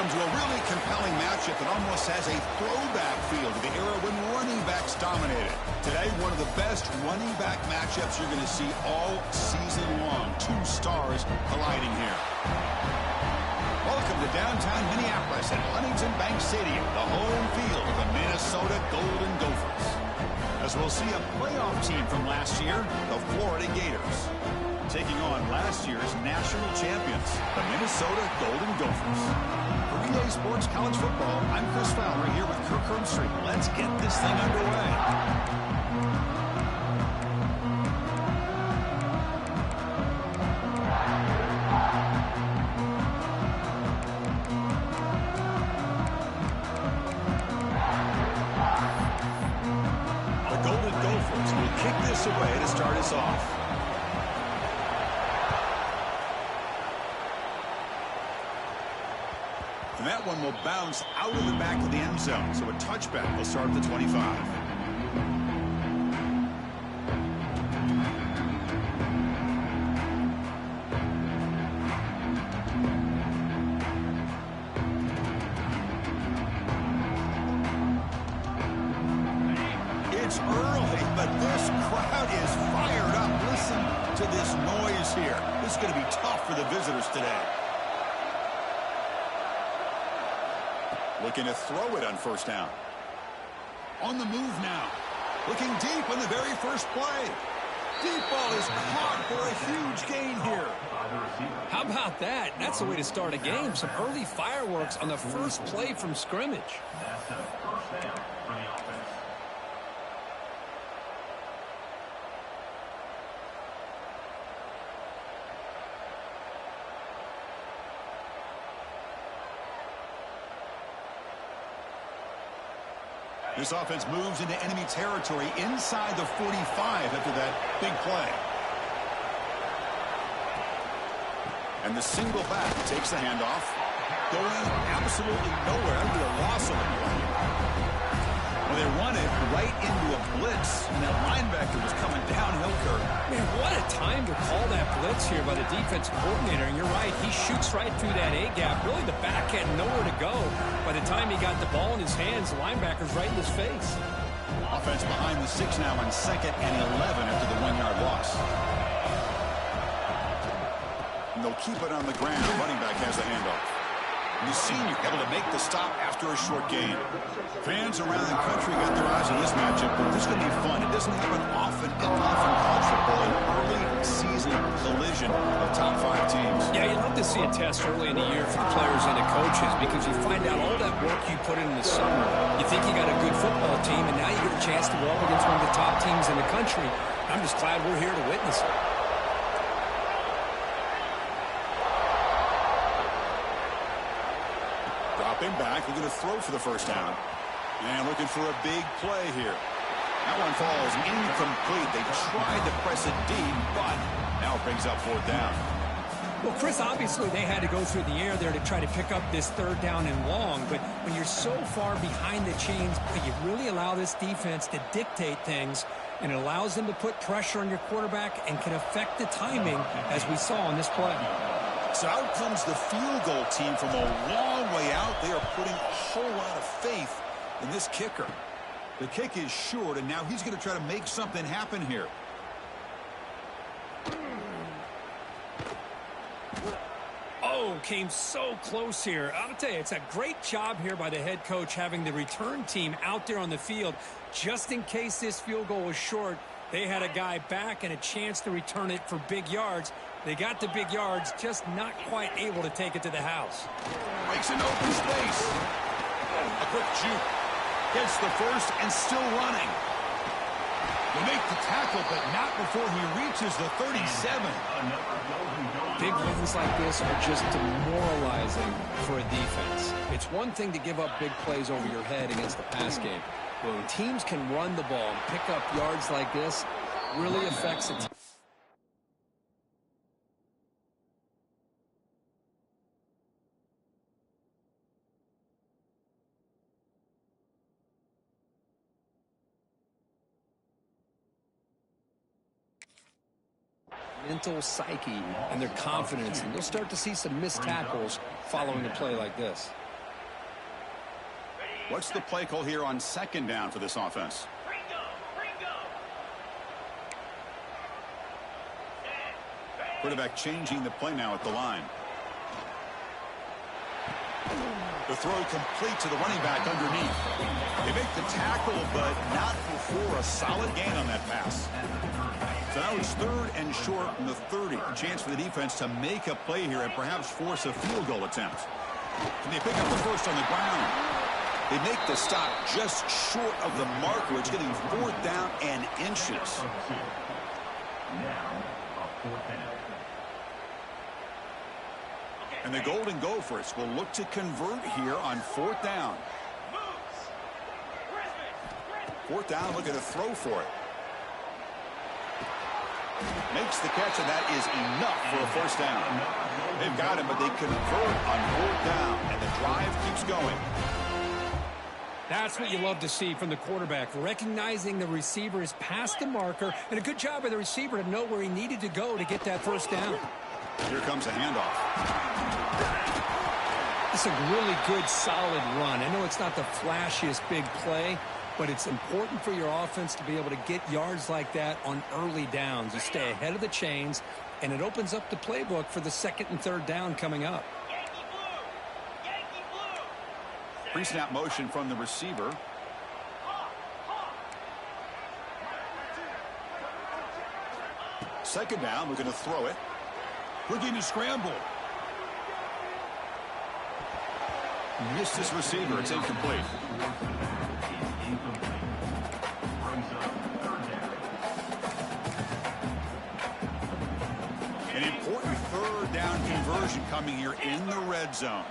welcome to a really compelling matchup that almost has a throwback feel to the era when running backs dominated. Today, one of the best running back matchups you're going to see all season long. Two stars colliding here. Welcome to downtown Minneapolis at Huntington Bank Stadium, the home field of the Minnesota Golden Gophers. As we'll see a playoff team from last year, the Florida Gators, taking on last year's national champions, the Minnesota Golden Gophers. For EA Sports College Football, I'm Chris Fowler here with Kirk Herbstreit. Let's get this thing underway. The Golden Gophers will kick this away to start us off. And that one will bounce out of the back of the end zone. So a touchback will start at the 25. It's early, but this crowd is fired up. Listen to this noise here. This is going to be tough for the visitors today. Looking to throw it on first down. On the move now. Looking deep on the very first play. Deep ball is caught for a huge gain here. How about that? That's the way to start a game. Some early fireworks on the first play from scrimmage. That's a first down for the offense. This offense moves into enemy territory inside the 45 after that big play. And the single back takes the handoff. Going absolutely nowhere after the loss of the play. Well, they run it right into a blitz, and that linebacker was coming downhill, Kirk. Man, what a time to call that blitz here by the defensive coordinator. And you're right, he shoots right through that A-gap. Really, the back had nowhere to go. By the time he got the ball in his hands, the linebacker's right in his face. Offense behind the 6 now on 2nd and 11 after the 1-yard loss. And they'll keep it on the ground. Running back has the handoff. And the senior able to make the stop after a short gain. Fans around the country got their eyes on this matchup, but this is going to be fun. It doesn't happen often enough in college football, an early season collision of top 5 teams. Yeah, you'd love to see a test early in the year for the players and the coaches because you find out all that work you put in the summer. You think you got a good football team, and now you get a chance to go up against one of the top teams in the country. I'm just glad we're here to witness it. Dropping back, looking to throw for the first down. And looking for a big play here. That one falls incomplete. They tried to press it deep, but now it brings up 4th down. Well, Chris, obviously they had to go through the air there to try to pick up this 3rd down and long, but when you're so far behind the chains, you really allow this defense to dictate things, and it allows them to put pressure on your quarterback and can affect the timing, as we saw on this play. So out comes the field goal team from a long way out. They are putting a whole lot of faith in this kicker. The kick is short, and now he's going to try to make something happen here. Oh, came so close here. I'll tell you, it's a great job here by the head coach having the return team out there on the field. Just in case this field goal was short, they had a guy back and a chance to return it for big yards. They got the big yards, just not quite able to take it to the house. Makes an open space. A quick juke. Gets the first and still running. They make the tackle, but not before he reaches the 37. Big wins like this are just demoralizing for a defense. It's one thing to give up big plays over your head against the pass game. But when teams can run the ball and pick up yards like this, it really affects the team. Mental psyche and their confidence, and you'll start to see some missed tackles following a play like this. What's the play call here on second down for this offense? Quarterback changing the play now at the line. The throw complete to the running back underneath. They make the tackle, but not before a solid gain on that pass. So now it's 3rd and short from the 30. A chance for the defense to make a play here and perhaps force a field goal attempt. Can they pick up the first on the ground? They make the stop just short of the marker. It's getting 4th down and inches. And the Golden Gophers will look to convert here on 4th down. 4th down, looking to throw for it. Makes the catch, and that is enough for a 1st down. They've got him, but they convert on 4th down, and the drive keeps going. That's what you love to see from the quarterback, recognizing the receiver is past the marker, and a good job by the receiver to know where he needed to go to get that 1st down. Here comes a handoff. It's a really good, solid run. I know it's not the flashiest big play, but it's important for your offense to be able to get yards like that on early downs. You stay ahead of the chains, and it opens up the playbook for the 2nd and 3rd down coming up. Pre-snap motion from the receiver. Second down, we're going to throw it. Looking to scramble. Missed his receiver. It's incomplete. An important 3rd down conversion coming here in the red zone.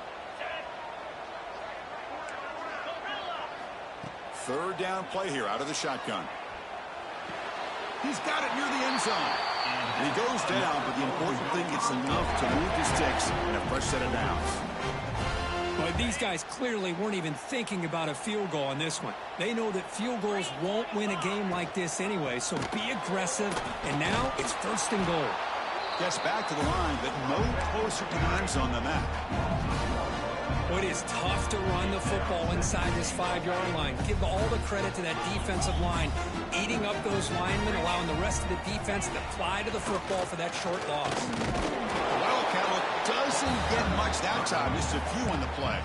3rd down play here out of the shotgun. He's got it near the end zone. And he goes down, but the important thing, it's enough to move the sticks in a fresh set of downs. But these guys clearly weren't even thinking about a field goal on this one. They know that field goals won't win a game like this anyway, so be aggressive. And now it's 1st and goal. Gets back to the line, but no closer to the end zone than that. It is tough to run the football inside this 5-yard line. Give all the credit to that defensive line, eating up those linemen, allowing the rest of the defense to fly to the football for that short loss. Wildcat doesn't get much that time, just a few on the play.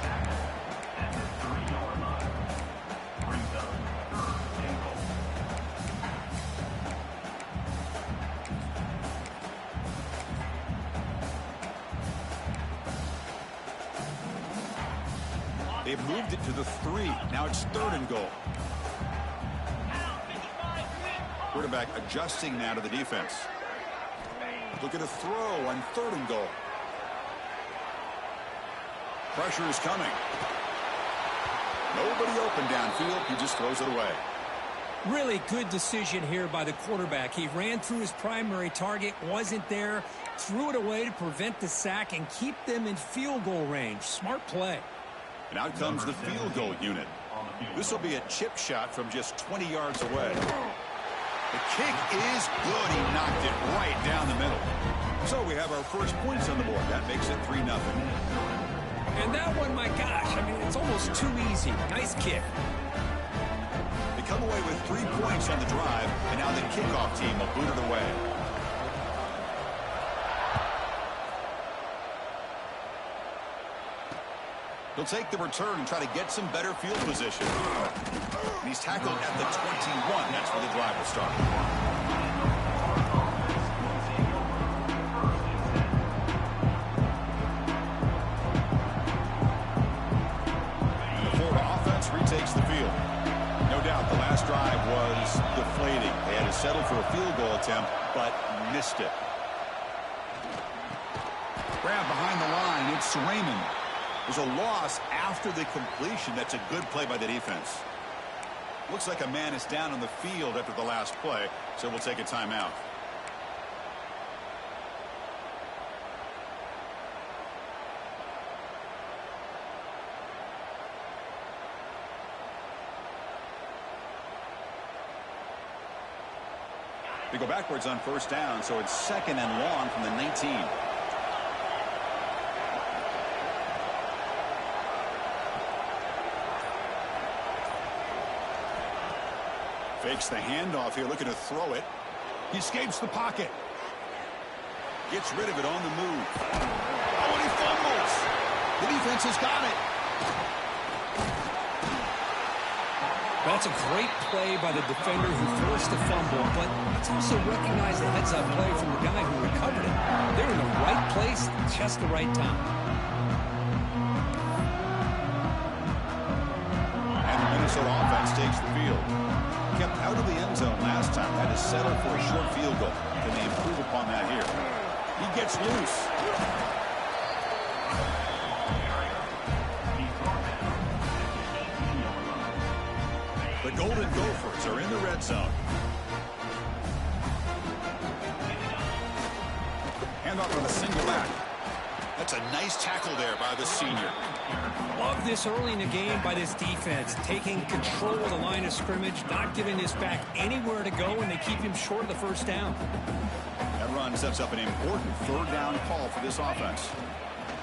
They've moved it to the 3. Now it's 3rd and goal. Quarterback adjusting now to the defense. Looking to throw on 3rd and goal. Pressure is coming. Nobody open downfield. He just throws it away. Really good decision here by the quarterback. He ran through his primary target, wasn't there, threw it away to prevent the sack and keep them in field goal range. Smart play. And out comes the field goal unit. This will be a chip shot from just 20 yards away. The kick is good. He knocked it right down the middle. So we have our first points on the board. That makes it 3-0. And that one, my gosh, I mean, it's almost too easy. Nice kick. They come away with 3 points on the drive, and now the kickoff team will boot it away. He'll take the return and try to get some better field position. And he's tackled at the 21. That's where the drive will start. The Florida offense retakes the field. No doubt the last drive was deflating. They had to settle for a field goal attempt, but missed it. Grab behind the line. It's Raymond. There's a loss after the completion. That's a good play by the defense. Looks like a man is down on the field after the last play, so we'll take a timeout. They go backwards on 1st down, so it's 2nd and long from the 19. Fakes the handoff here, looking to throw it. He escapes the pocket. Gets rid of it on the move. Oh, and he fumbles. The defense has got it. That's a great play by the defender who forced the fumble, but it's also recognized the heads-up play from the guy who recovered it. They're in the right place at just the right time. And the Minnesota offense takes the field. Kept out of the end zone last time. Had to settle for a short field goal. Can they improve upon that here? He gets loose. The Golden Gophers are in the red zone. Hand off with a single back. That's a nice tackle there by the senior. Love this early in the game by this defense, taking control of the line of scrimmage, not giving this back anywhere to go, and they keep him short of the first down. That run sets up an important third down call for this offense.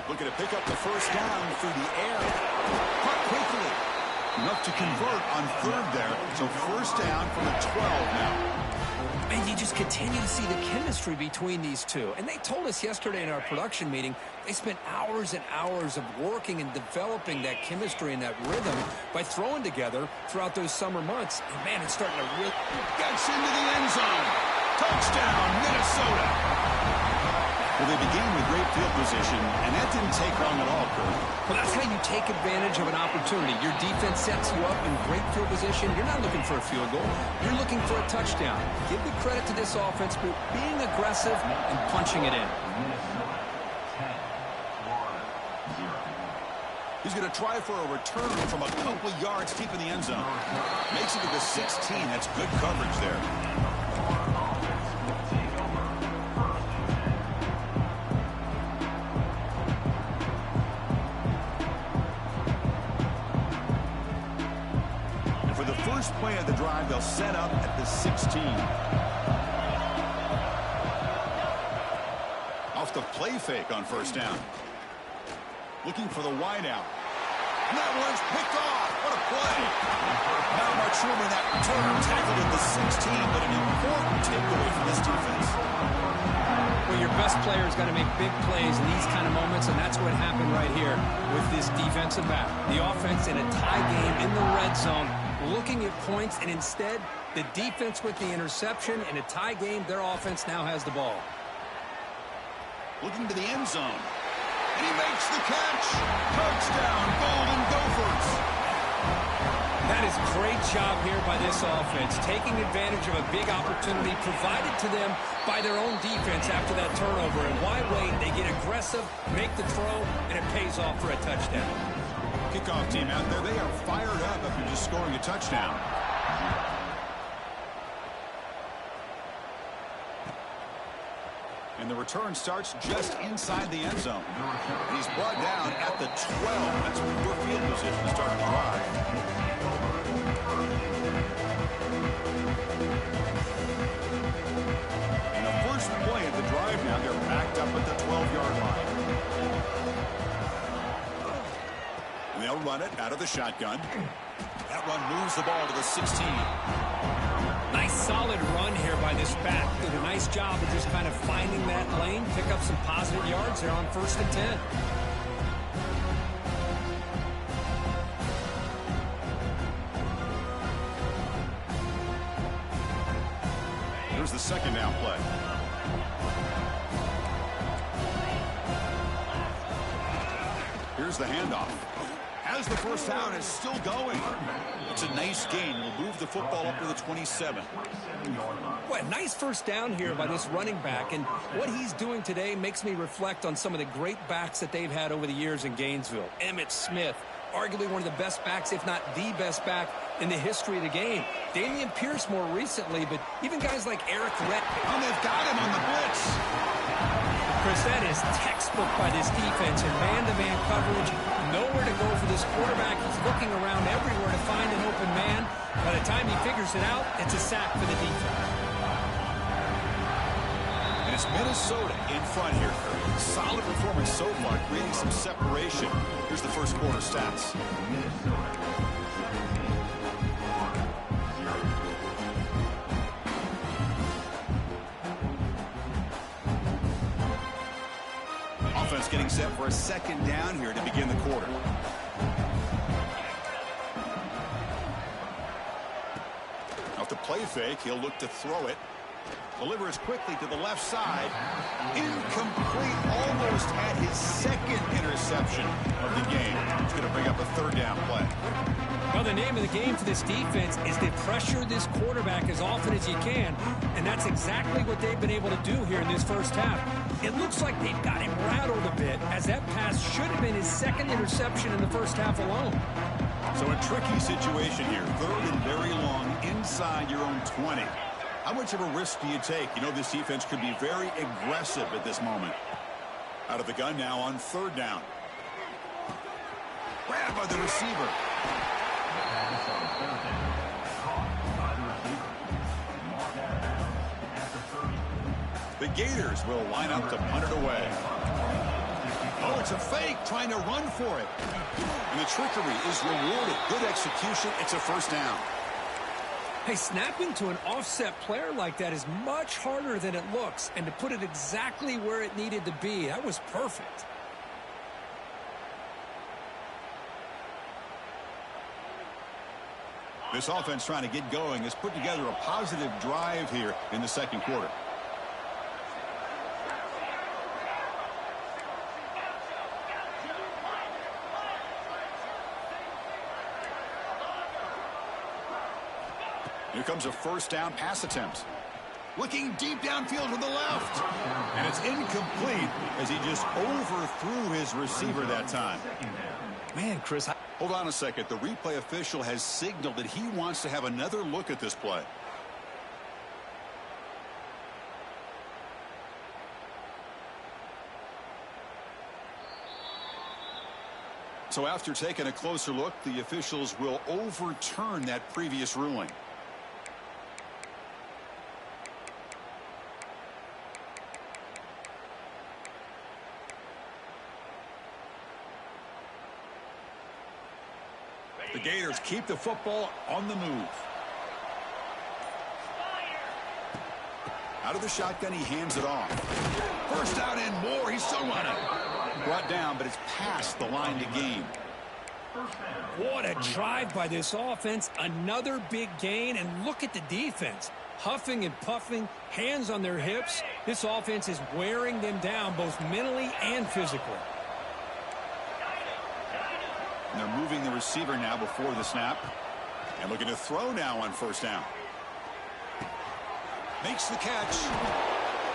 Looking to pick up the first down through the air. Caught quickly. Enough to convert on third there. So first down from the 12 now. And you just continue to see the chemistry between these two. And they told us yesterday in our production meeting, they spent hours and hours of working and developing that chemistry and that rhythm by throwing together throughout those summer months. And, man, it's starting to really... Gets into the end zone. Touchdown, Minnesota. Well, they began with great field position, and that didn't take long at all, Kurt. Well, that's how you take advantage of an opportunity. Your defense sets you up in great field position. You're not looking for a field goal. You're looking for a touchdown. Give the credit to this offense for being aggressive and punching it in. He's going to try for a return from a couple yards deep in the end zone. Makes it to the 16. That's good coverage there. Play of the drive, they'll set up at the 16. Off the play fake on first down. Looking for the wide out. And that one's picked off. What a play. Now Mark Sherman, that return tackled at the 16, but an important takeaway for this defense. Well, your best player is going to make big plays in these kind of moments, and that's what happened right here with this defensive back. The offense in a tie game in the red zone, looking at points, and instead, the defense with the interception. In a tie game, their offense now has the ball. Looking to the end zone. And he makes the catch. Touchdown, Golden Gophers. That is a great job here by this offense, taking advantage of a big opportunity provided to them by their own defense after that turnover. And why wait? They get aggressive, make the throw, and it pays off for a touchdown. Kickoff team out there, they are fired up after just scoring a touchdown. And the return starts just inside the end zone. And he's brought down at the 12. That's poor field position to start the drive. And the first play of the drive now, they're backed up at the 12-yard line. They'll run it out of the shotgun. That run moves the ball to the 16. Nice solid run here by this back. Did a nice job of just kind of finding that lane, pick up some positive yards there on 1st and 10. Here's the second down play. Here's the handoff. As the first down is still going. It's a nice gain. We'll move the football up to the 27. What a nice first down here by this running back. And what he's doing today makes me reflect on some of the great backs that they've had over the years in Gainesville. Emmitt Smith, arguably one of the best backs, if not the best back in the history of the game. Damian Pierce more recently, but even guys like Eric Rett. Oh, they've got him on the blitz. Chris, that is textbook by this defense in man-to-man coverage. Nowhere to go for this quarterback. He's looking around everywhere to find an open man. By the time he figures it out, it's a sack for the defense. And it's Minnesota in front here. Solid performance so far, creating some separation. Here's the first quarter stats. Offense getting set for a second down here to begin the quarter. Off the play fake, he'll look to throw it. Delivers quickly to the left side. Incomplete, almost had his second interception of the game. It's going to bring up a third down play. Well, the name of the game for this defense is to pressure this quarterback as often as you can, and that's exactly what they've been able to do here in this first half. It looks like they've got him rattled a bit, as that pass should have been his second interception in the first half alone. So a tricky situation here. Third and very long inside your own 20. How much of a risk do you take? You know, this defense could be very aggressive at this moment. Out of the gun now on third down. Grabbed by the receiver. The Gators will line up to punt it away. Oh, it's a fake, trying to run for it. And the trickery is rewarded. Good execution. It's a first down. Hey, snapping to an offset player like that is much harder than it looks. And to put it exactly where it needed to be, that was perfect. This offense trying to get going has put together a positive drive here in the second quarter. Here comes a first down pass attempt. Looking deep downfield to the left. And it's incomplete as he just overthrew his receiver that time. Man, Chris. Hold on a second. The replay official has signaled that he wants to have another look at this play. So after taking a closer look, the officials will overturn that previous ruling. The Gators keep the football on the move. Out of the shotgun, he hands it off. First down and more. He's still running. Brought down, but it's past the line to gain. What a drive by this offense. Another big gain, and look at the defense. Huffing and puffing, hands on their hips. This offense is wearing them down both mentally and physically. And they're moving the receiver now before the snap. And looking to throw now on first down. Makes the catch.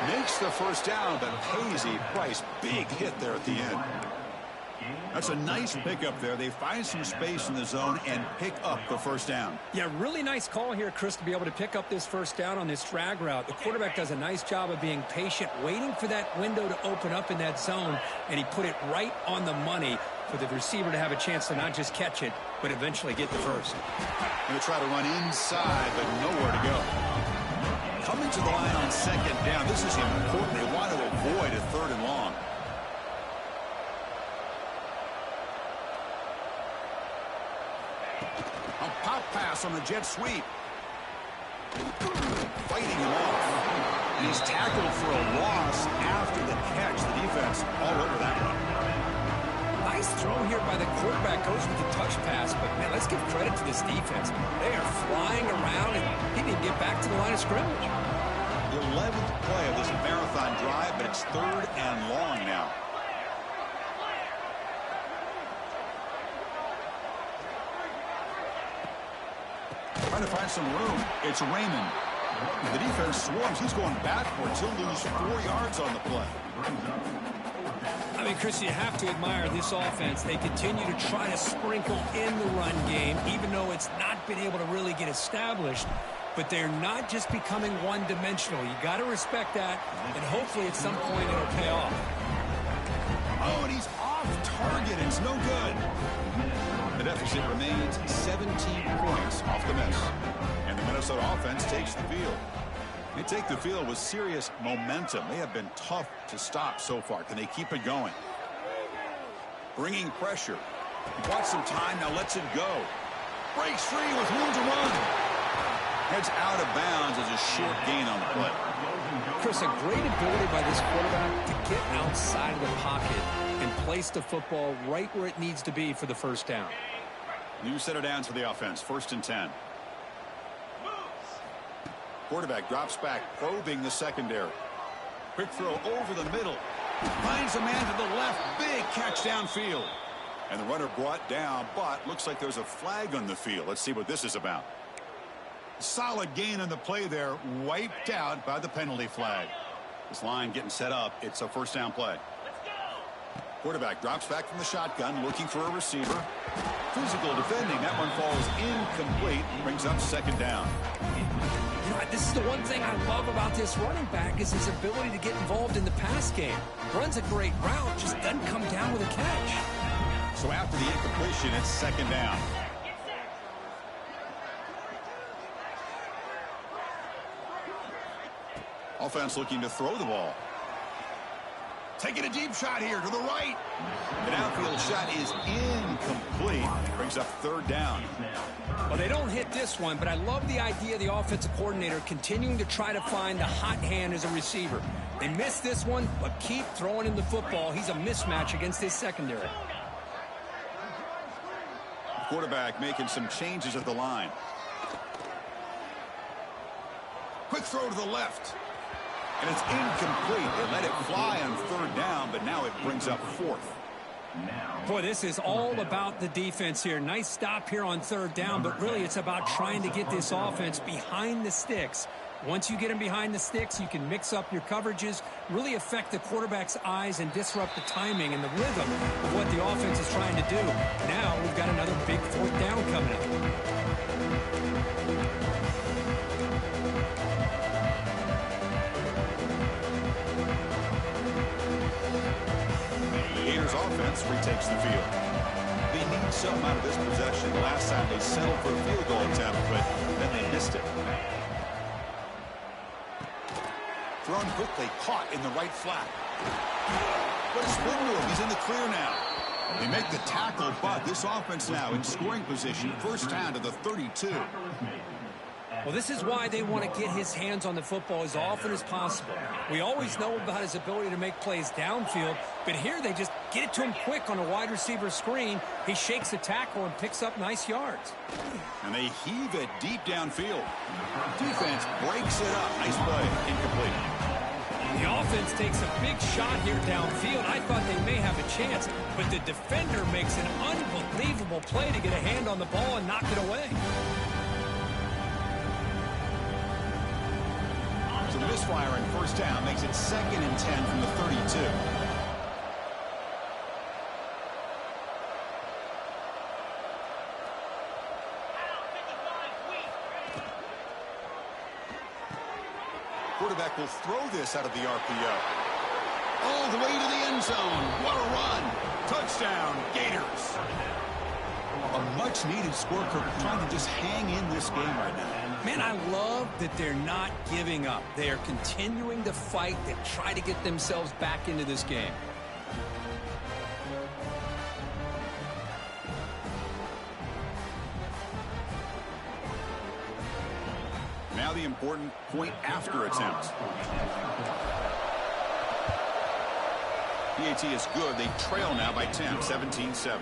Makes the first down, but pays a price. Big hit there at the end. That's a nice pickup there. They find some space in the zone and pick up the first down. Yeah, really nice call here, Chris, to be able to pick up this first down on this drag route. The quarterback does a nice job of being patient, waiting for that window to open up in that zone, and he put it right on the money for the receiver to have a chance to not just catch it, but eventually get the first. Going to try to run inside, but nowhere to go. Coming to the line on second down. This is important. They want to avoid a third and long. A pop pass on the jet sweep. Fighting him off. And he's tackled for a loss after the catch. The defense all over that one. Nice throw here by the quarterback. Goes with the touch pass. But, man, let's give credit to this defense. They are flying around, and he didn't get back to the line of scrimmage. The 11th play of this marathon drive, but it's third and long now. Trying to find some room. It's Raymond. The defense swarms. He's going backwards. He'll lose 4 yards on the play. I mean, Chris, you have to admire this offense. They continue to try to sprinkle in the run game, even though it's not been able to really get established. But they're not just becoming one-dimensional. You got to respect that, and hopefully at some point it'll pay off. Oh, and he's off target. It's no good. The deficit remains 17 points off the miss. And the Minnesota offense takes the field. They take the field with serious momentum. They have been tough to stop so far. Can they keep it going? Bringing pressure. He wants some time, now lets it go. Breaks free with room to run. Heads out of bounds as a short gain on the play. Chris, a great ability by this quarterback to get outside of the pocket and place the football right where it needs to be for the first down. New set of downs for the offense. 1st and 10. Quarterback drops back, probing the secondary. Quick throw over the middle. Finds a man to the left. Big catch downfield. And the runner brought down, but looks like there's a flag on the field. Let's see what this is about. Solid gain on the play there. Wiped out by the penalty flag. This line getting set up. It's a first down play. Quarterback drops back from the shotgun, looking for a receiver. Physical defending. That one falls incomplete. Brings up 2nd down. You know, this is the one thing I love about this running back is his ability to get involved in the pass game. Runs a great route, just doesn't come down with a catch. So after the incompletion, it's 2nd down. Offense looking to throw the ball. Taking a deep shot here to the right. An outfield shot is incomplete. Brings up 3rd down. Well, they don't hit this one, but I love the idea of the offensive coordinator continuing to try to find the hot hand as a receiver. They missed this one, but keep throwing him the football. He's a mismatch against his secondary. Quarterback making some changes at the line. Quick throw to the left. And it's incomplete. They let it fly on 3rd down, but now it brings up 4th. Boy, this is all about the defense here. Nice stop here on 3rd down, but really it's about trying to get this offense behind the sticks. Once you get them behind the sticks, you can mix up your coverages, really affect the quarterback's eyes and disrupt the timing and the rhythm of what the offense is trying to do. Now we've got another big 4th down coming up. Offense retakes the field. They need something out of this possession. The last time they settled for a field goal attempt, but then they missed it. Thrown quickly, caught in the right flat. What a spin move. He's in the clear now. They make the tackle, but this offense now in scoring position. First down to the 32. Well, this is why they want to get his hands on the football as often as possible. We always know about his ability to make plays downfield, but here they just get it to him quick on a wide receiver screen. He shakes the tackle and picks up nice yards. And they heave it deep downfield. Defense breaks it up. Nice play. Incomplete. The offense takes a big shot here downfield. I thought they may have a chance, but the defender makes an unbelievable play to get a hand on the ball and knock it away. So misfire in first down makes it 2nd and 10 from the 32. Quarterback will throw this out of the RPO. All the way to the end zone. What a run. Touchdown, Gators. A much-needed score, Kirk, trying to just hang in this game right now. Man, I love that they're not giving up. They are continuing to fight and try to get themselves back into this game. Now the important point after attempt. PAT is good. They trail now by 10, 17-7.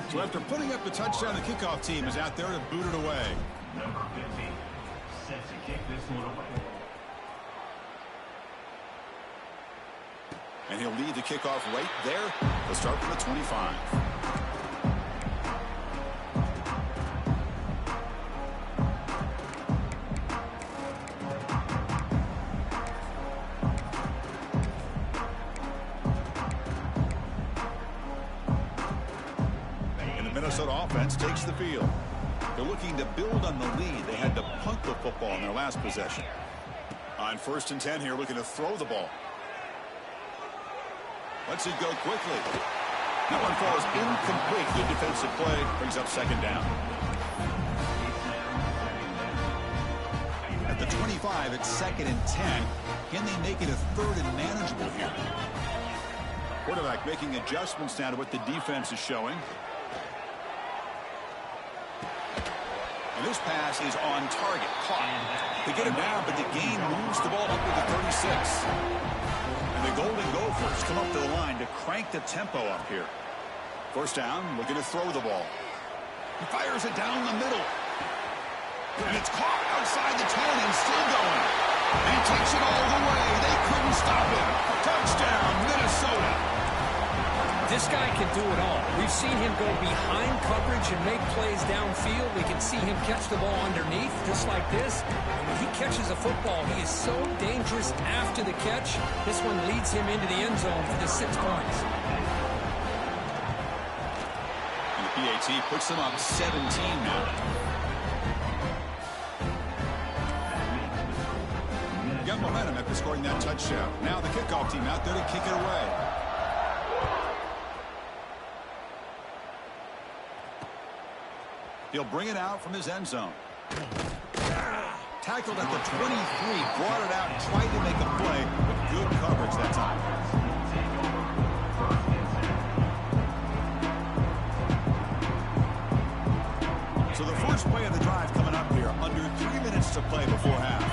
So after putting up the touchdown, the kickoff team is out there to boot it away. Number 15 set to kick this one away. And he'll lead the kickoff right there. They'll start from the 25. Minnesota offense takes the field. They're looking to build on the lead. They had to punt the football in their last possession. On 1st and 10 here, looking to throw the ball. Lets it go quickly. That one falls incomplete. Good defensive play. Brings up 2nd down. At the 25, it's 2nd and 10. Can they make it a 3rd and manageable here? Quarterback making adjustments now to what the defense is showing. And this pass is on target. Caught. They get him down, but the gain moves the ball up to the 36. And the Golden Gophers come up to the line to crank the tempo up here. First down, looking to throw the ball. He fires it down the middle. And it's caught outside the 10 and still going. And he takes it all the way. They couldn't stop him. Touchdown, Minnesota. This guy can do it all. We've seen him go behind coverage and make plays downfield. We can see him catch the ball underneath, just like this. And when he catches a football, he is so dangerous after the catch. This one leads him into the end zone for the 6 points. And the PAT puts them up 17 now. Got momentum after scoring that touchdown. Now the kickoff team out there to kick it away. He'll bring it out from his end zone. Tackled at the 23, brought it out, tried to make a play, but good coverage that time. So the first play of the drive coming up here, under 3 minutes to play before half.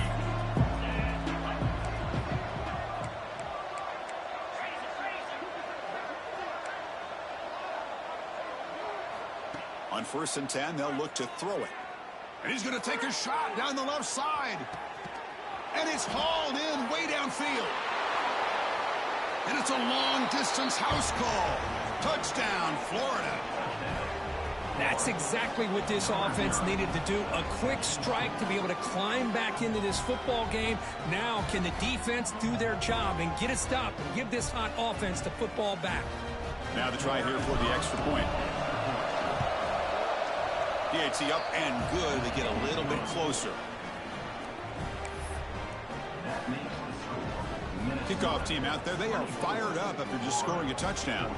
On 1st and 10, they'll look to throw it. And he's going to take a shot down the left side. And it's hauled in way downfield. And it's a long-distance house call. Touchdown, Florida. That's exactly what this offense needed to do. A quick strike to be able to climb back into this football game. Now can the defense do their job and get a stop and give this hot offense the football back? Now the try here for the extra point. PAT up and good. They get a little bit closer. Kickoff team out there. They are fired up after just scoring a touchdown.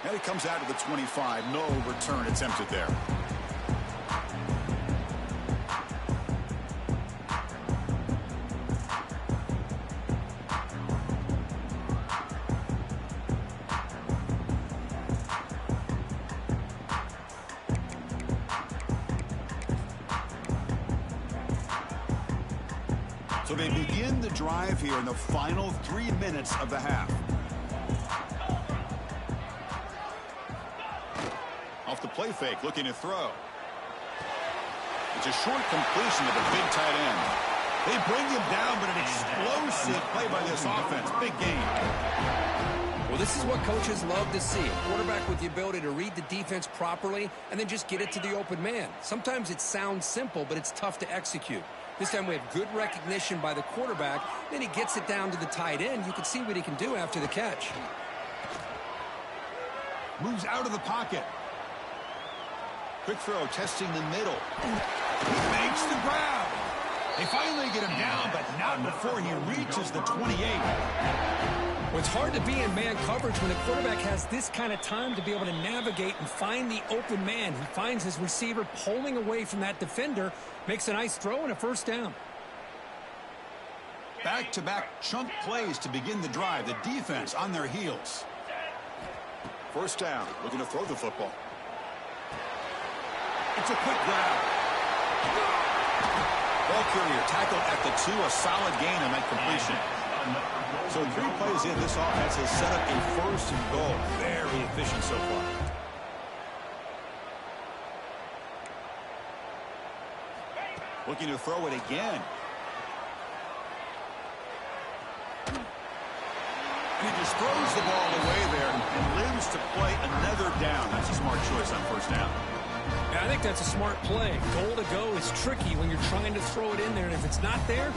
And it comes out to the 25. No return attempted there. So they begin the drive here in the final 3 minutes of the half. Off the play fake, looking to throw. It's a short completion to the big tight end. They bring him down, but an explosive play by this offense. Big game. Well, this is what coaches love to see. A quarterback with the ability to read the defense properly and then just get it to the open man. Sometimes it sounds simple, but it's tough to execute. This time we have good recognition by the quarterback. Then he gets it down to the tight end. You can see what he can do after the catch. Moves out of the pocket. Quick throw, testing the middle. He makes the grab. They finally get him down, but not before he reaches the 28. Well, it's hard to be in man coverage when a quarterback has this kind of time to be able to navigate and find the open man. He finds his receiver pulling away from that defender, makes a nice throw and a first down. Back-to-back chunk plays to begin the drive. The defense on their heels. First down, looking to throw the football. It's a quick grab. Ball carrier tackled at the 2, a solid gain on that completion. So 3 plays in, this offense has set up a first and goal. Very efficient so far. Looking to throw it again. And he just throws the ball away there and lives to play another down. That's a smart choice on first down. Yeah, I think that's a smart play. Goal to go is tricky when you're trying to throw it in there. And if it's not there,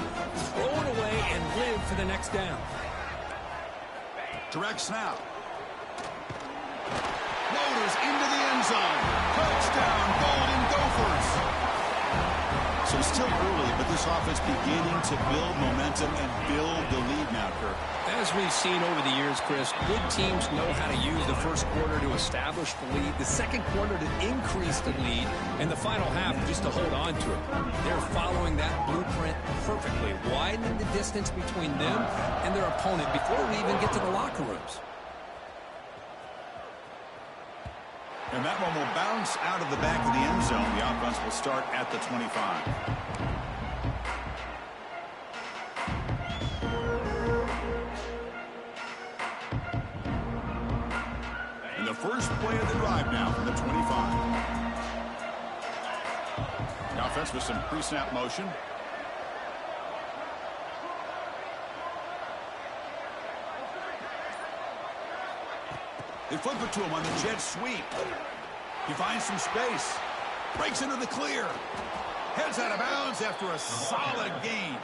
throw it away and live for the next down. Direct snap. Loaders into the end zone. Touchdown, Golden Gophers. So it's still early, but this offense beginning to build momentum and build the lead now, Kirk. As we've seen over the years, Chris, good teams know how to use the first quarter to establish the lead, the second quarter to increase the lead, and the final half just to hold on to it. They're following that blueprint perfectly, widening the distance between them and their opponent before we even get to the locker rooms. And that one will bounce out of the back of the end zone. The offense will start at the 25. And the first play of the drive now from the 25. The offense with some pre-snap motion. They flip it to him on the jet sweep. He finds some space. Breaks into the clear. Heads out of bounds after a solid gain.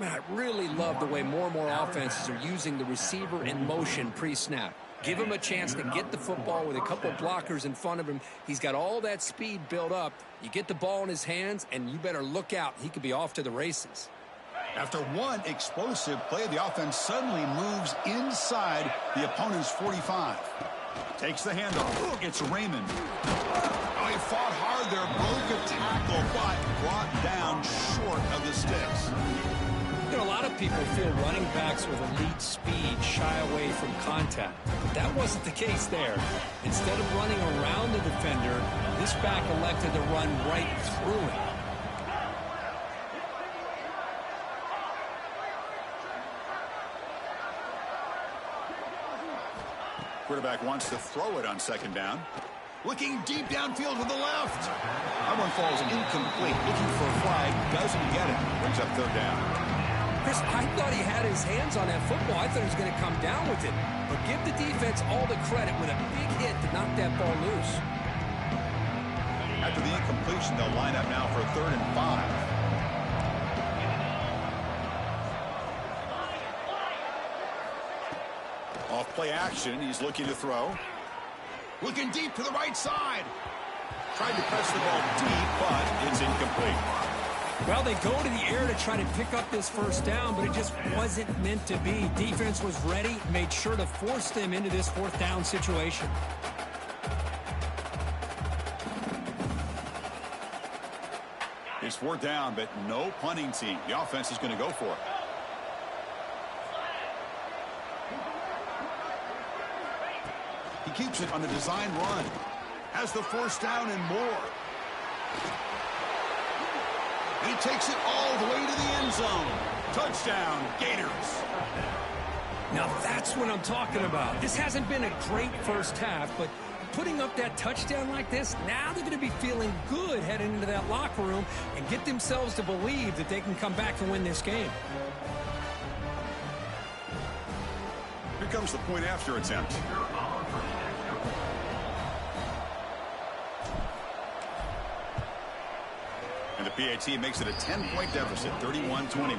Man, I really love the way more and more offenses are using the receiver in motion pre-snap. Give him a chance to get the football with a couple blockers in front of him. He's got all that speed built up. You get the ball in his hands, and you better look out. He could be off to the races. After one explosive play, the offense suddenly moves inside the opponent's 45. Takes the handoff. It's Raymond. Oh, he fought hard there, broke a tackle, but brought down short of the sticks. You know, a lot of people feel running backs with elite speed shy away from contact. But that wasn't the case there. Instead of running around the defender, this back elected to run right through him. Quarterback wants to throw it on second down. Looking deep downfield to the left. That one falls incomplete. Looking for a flag. Doesn't get it. Brings up third down. Chris, I thought he had his hands on that football. I thought he was going to come down with it. But give the defense all the credit with a big hit to knock that ball loose. After the incompletion, they'll line up now for 3rd and 5. Off play action. He's looking to throw. Looking deep to the right side. Tried to press the ball deep, but it's incomplete. Well, they go to the air to try to pick up this first down, but it just wasn't meant to be. Defense was ready, made sure to force them into this 4th down situation. It's 4th down, but no punting team. The offense is going to go for it. He keeps it on the design run. Has the 1st down and more. And he takes it all the way to the end zone. Touchdown, Gators. Now that's what I'm talking about. This hasn't been a great first half, but putting up that touchdown like this, now they're going to be feeling good heading into that locker room and get themselves to believe that they can come back and win this game. Here comes the point after attempt. And the PAT makes it a 10-point deficit, 31-21.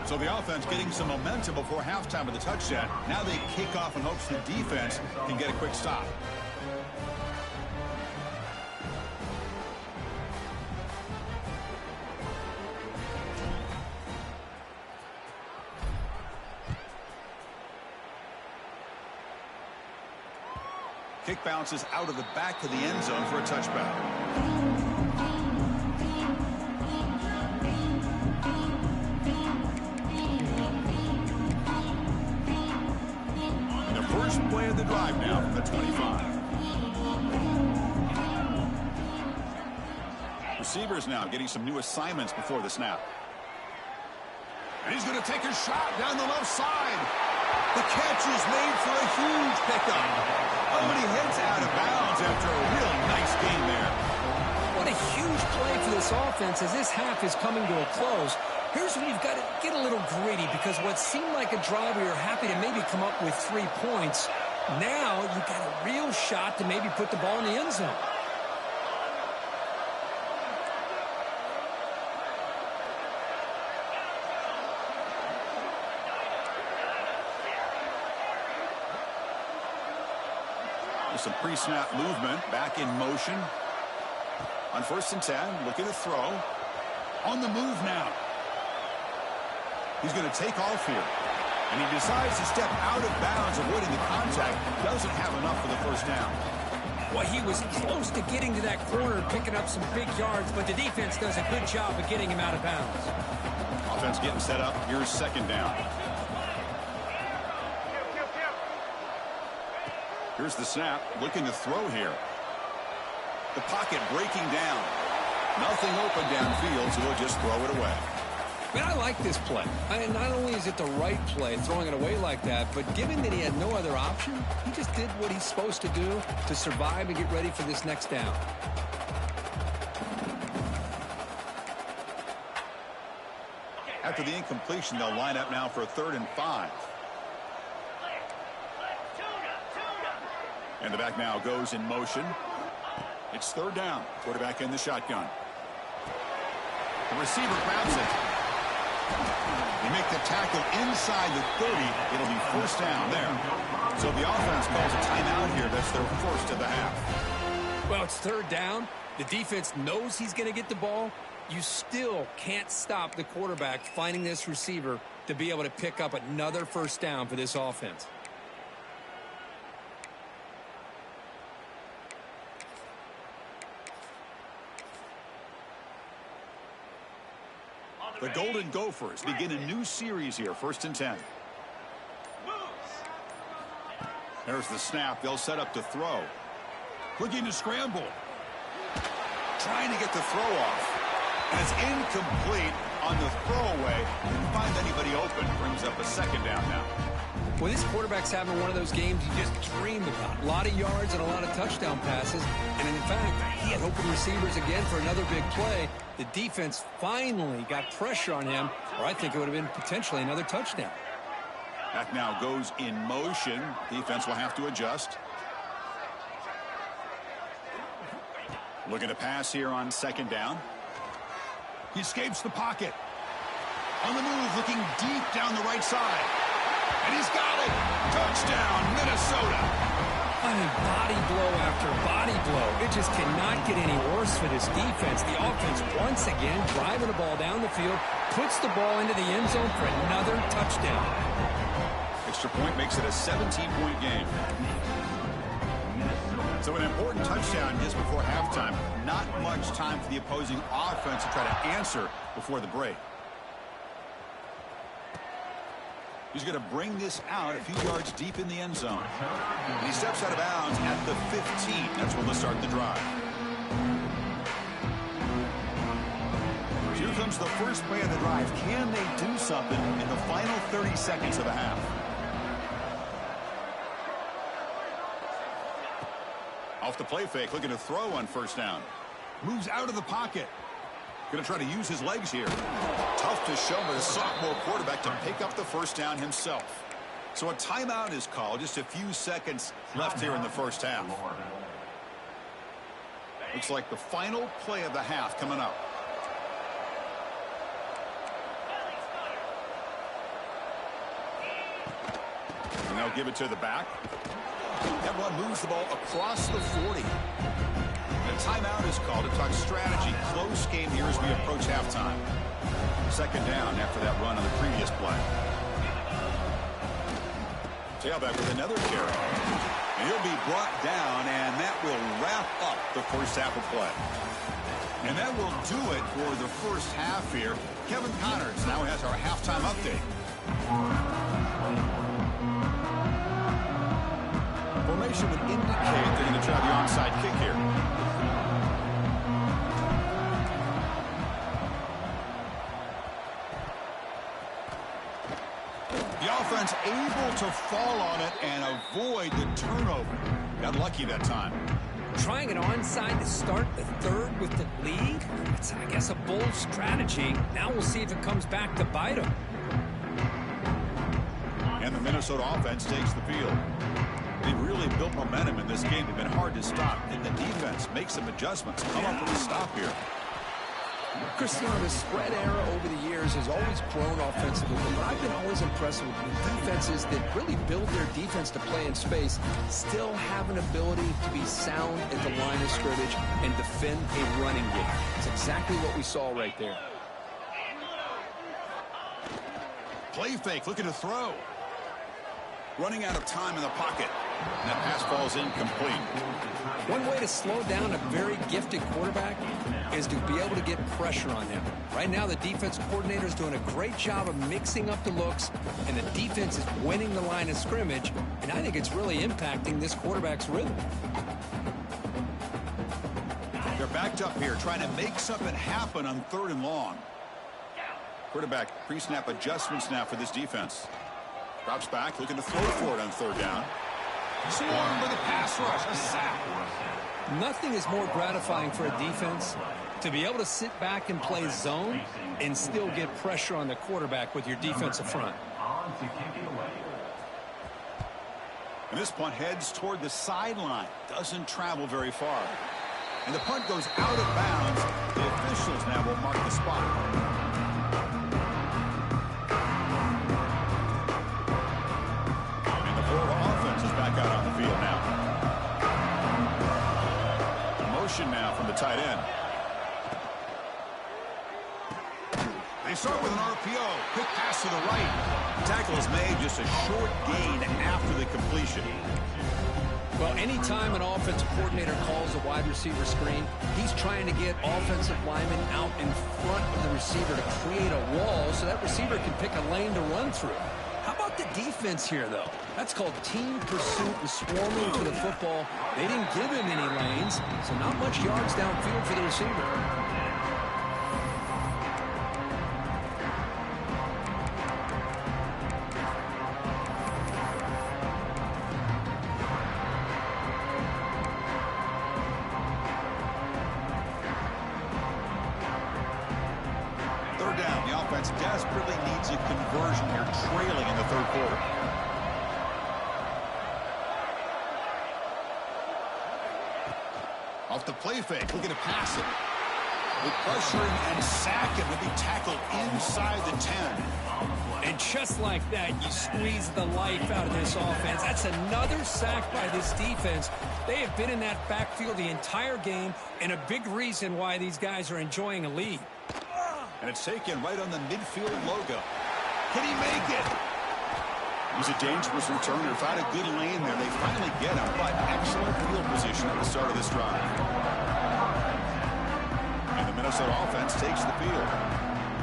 So the offense getting some momentum before halftime with the touchdown. Now they kick off in hopes the defense can get a quick stop. Kick bounces out of the back of the end zone for a touchback. And the first play of the drive now from the 25. Receivers now getting some new assignments before the snap. And he's going to take a shot down the left side. The catch is made for a huge pickup. Oh, and he heads out of bounds after a real nice game there. What a huge play for this offense as this half is coming to a close. Here's when you've got to get a little greedy because what seemed like a drive where you're happy to maybe come up with 3 points, now you've got a real shot to maybe put the ball in the end zone. There's some pre-snap movement, back in motion. On 1st and 10, looking to throw. On the move now. He's going to take off here. And he decides to step out of bounds, avoiding the contact. Doesn't have enough for the first down. Well, he was close to getting to that corner, picking up some big yards, but the defense does a good job of getting him out of bounds. Offense getting set up. Here's 2nd down. Here's the snap. Looking to throw here. The pocket breaking down. Nothing open downfield, so he'll just throw it away. Man, I like this play. Not only is it the right play, throwing it away like that, but given that he had no other option, he just did what he's supposed to do to survive and get ready for this next down. After the incompletion, they'll line up now for a 3rd and 5. And the back now goes in motion. It's 3rd down. Quarterback in the shotgun. The receiver grabs it. They make the tackle inside the 30. It'll be 1st down there. So the offense calls a timeout here. That's their 1st of the half. Well, it's 3rd down. The defense knows he's going to get the ball. You still can't stop the quarterback finding this receiver to be able to pick up another 1st down for this offense. The Golden Gophers begin a new series here, 1st and 10. There's the snap. They'll set up to throw. Looking to scramble. Trying to get the throw off. And it's incomplete on the throwaway. Didn't find anybody open. Brings up a 2nd down now. Well, this quarterback's having one of those games you just dreamed about. A lot of yards and a lot of touchdown passes. And in fact, he had open receivers again for another big play. The defense finally got pressure on him, or I think it would have been potentially another touchdown. Back now goes in motion. Defense will have to adjust. Looking to pass here on 2nd down. He escapes the pocket. On the move, looking deep down the right side. And he's got it. Touchdown, Minnesota. I mean, body blow after body blow. It just cannot get any worse for this defense. The offense, once again, driving the ball down the field, puts the ball into the end zone for another touchdown. Extra point makes it a 17-point game. So an important touchdown just before halftime. Not much time for the opposing offense to try to answer before the break. He's going to bring this out a few yards deep in the end zone. And he steps out of bounds at the 15. That's when they'll start the drive. Here comes the first play of the drive. Can they do something in the final 30 seconds of the half? Off the play fake, looking to throw on 1st down. Moves out of the pocket. Going to try to use his legs here. Tough to show with a sophomore quarterback to pick up the 1st down himself. So a timeout is called. Just a few seconds left here in the 1st half. Looks like the final play of the half coming up. And they'll give it to the back. That one moves the ball across the 40. A timeout is called to talk strategy. Close game here as we approach halftime. 2nd down after that run on the previous play. Tailback with another carry. And he'll be brought down, and that will wrap up the 1st half of play. And that will do it for the 1st half here. Kevin Connors now has our halftime update. Formation would indicate they're going to try the onside kick here. The offense able to fall on it and avoid the turnover. Got lucky that time. Trying an onside to start the third with the lead? That's, I guess, a bold strategy. Now we'll see if it comes back to bite them. And the Minnesota offense takes the field. They've really built momentum in this game. They've been hard to stop. And the defense makes some adjustments. Come up with a stop here. Cristiano, the spread era over the years has always grown offensively, but I've been always impressed with the defenses that really build their defense to play in space, still have an ability to be sound at the line of scrimmage and defend a running game. It's exactly what we saw right there. Play fake, looking to throw. Running out of time in the pocket. And that pass falls incomplete. One way to slow down a very gifted quarterback is to be able to get pressure on them. Right now, the defense coordinator is doing a great job of mixing up the looks, and the defense is winning the line of scrimmage, and I think it's really impacting this quarterback's rhythm. They're backed up here, trying to make something happen on 3rd and long. Quarterback pre-snap adjustments now for this defense. Drops back, looking to throw for it on 3rd down. Swarmed with a pass rush, a sack. Nothing is more gratifying for a defense to be able to sit back and play zone and still get pressure on the quarterback with your defensive front. And this punt heads toward the sideline. Doesn't travel very far. And the punt goes out of bounds. The officials now will mark the spot. Out on the field now. Motion now from the tight end. They start with an RPO. Quick pass to the right. Tackle is made, just a short gain after the completion. Well, anytime an offensive coordinator calls a wide receiver screen, he's trying to get offensive linemen out in front of the receiver to create a wall so that receiver can pick a lane to run through. How about the defense here, though? That's called team pursuit and swarming to the football. They didn't give him any lanes, so not much yards downfield for the receiver. Desperately needs a conversion here, trailing in the 3rd quarter. Off the play fake, looking to pass it. With pressuring and sacking, will be tackled inside the 10. And just like that, you squeeze the life out of this offense. That's another sack by this defense. They have been in that backfield the entire game, and a big reason why these guys are enjoying a lead. And it's taken right on the midfield logo. Can he make it? He's a dangerous returner. Found a good lane there. They finally get him, but excellent field position at the start of this drive. And the Minnesota offense takes the field.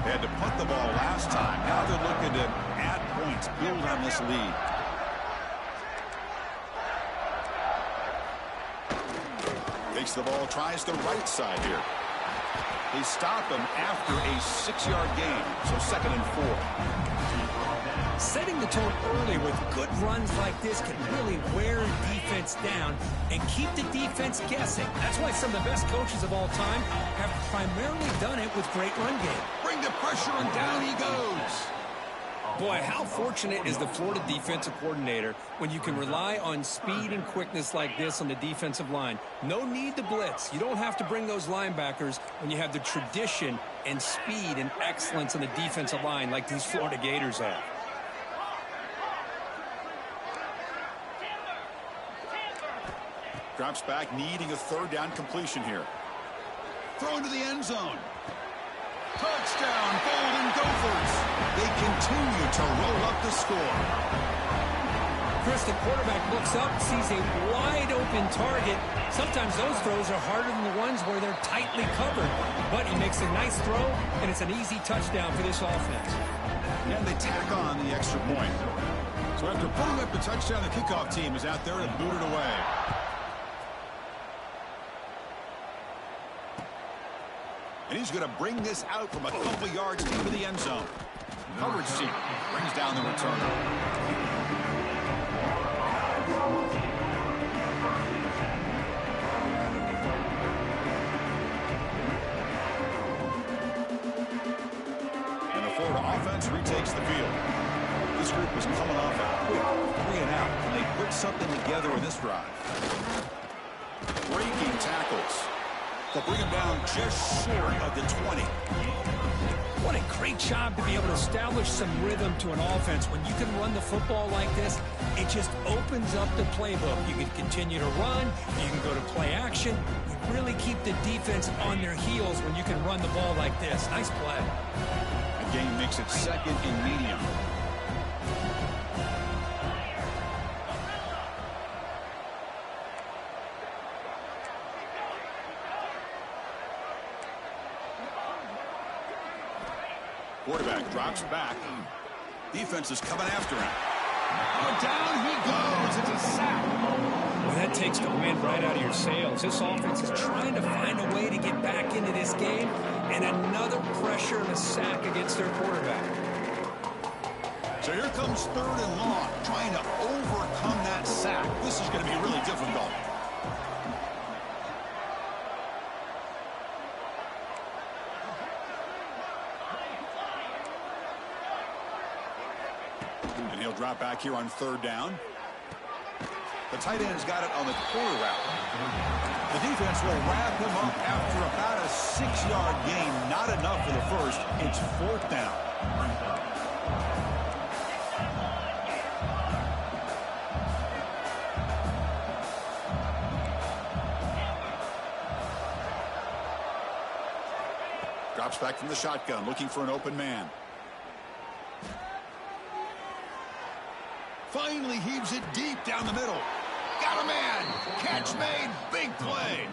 They had to punt the ball last time. Now they're looking to add points, build on this lead. Takes the ball, tries the right side here. They stop him after a 6-yard gain, so 2nd and 4. Setting the tone early with good runs like this can really wear defense down and keep the defense guessing. That's why some of the best coaches of all time have primarily done it with great run game. Bring the pressure and down he goes. Boy, how fortunate is the Florida defensive coordinator when you can rely on speed and quickness like this on the defensive line. No need to blitz. You don't have to bring those linebackers when you have the tradition and speed and excellence on the defensive line like these Florida Gators have. Drops back, needing a 3rd down completion here. Thrown to the end zone. Touchdown, Golden Gophers. They continue to roll up the score. Chris, the quarterback looks up, sees a wide-open target. Sometimes those throws are harder than the ones where they're tightly covered. But he makes a nice throw, and it's an easy touchdown for this offense. And they tack on the extra point. So after putting up the touchdown, the kickoff team is out there and booted away. And he's going to bring this out from a couple yards into the end zone. Coverage seam brings down the return. Offense retakes the field. This group was coming off a quick 3-and-out, and they put something together in this drive. Breaking tackles. They'll bring him down just short of the 20. What a great job to be able to establish some rhythm to an offense. When you can run the football like this, it just opens up the playbook. You can continue to run. You can go to play action. You really keep the defense on their heels when you can run the ball like this. Nice play. Game makes it second and medium. Quarterback drops back. Defense is coming after him. Oh, down he goes. It's a sack. Well, that takes the wind right out of your sails. This offense is trying to find a way to get back into this game, and another pressure and a sack against their quarterback. So here comes 3rd and long, trying to overcome that sack. This is going to be really difficult. And he'll drop back here on 3rd down. The tight end's got it on the quarter route. The defense will wrap him up after about a 6-yard gain. Not enough for the first. It's 4th down. Drops back from the shotgun, looking for an open man. Finally heaves it deep down the middle. Got a man. Catch made. Big play.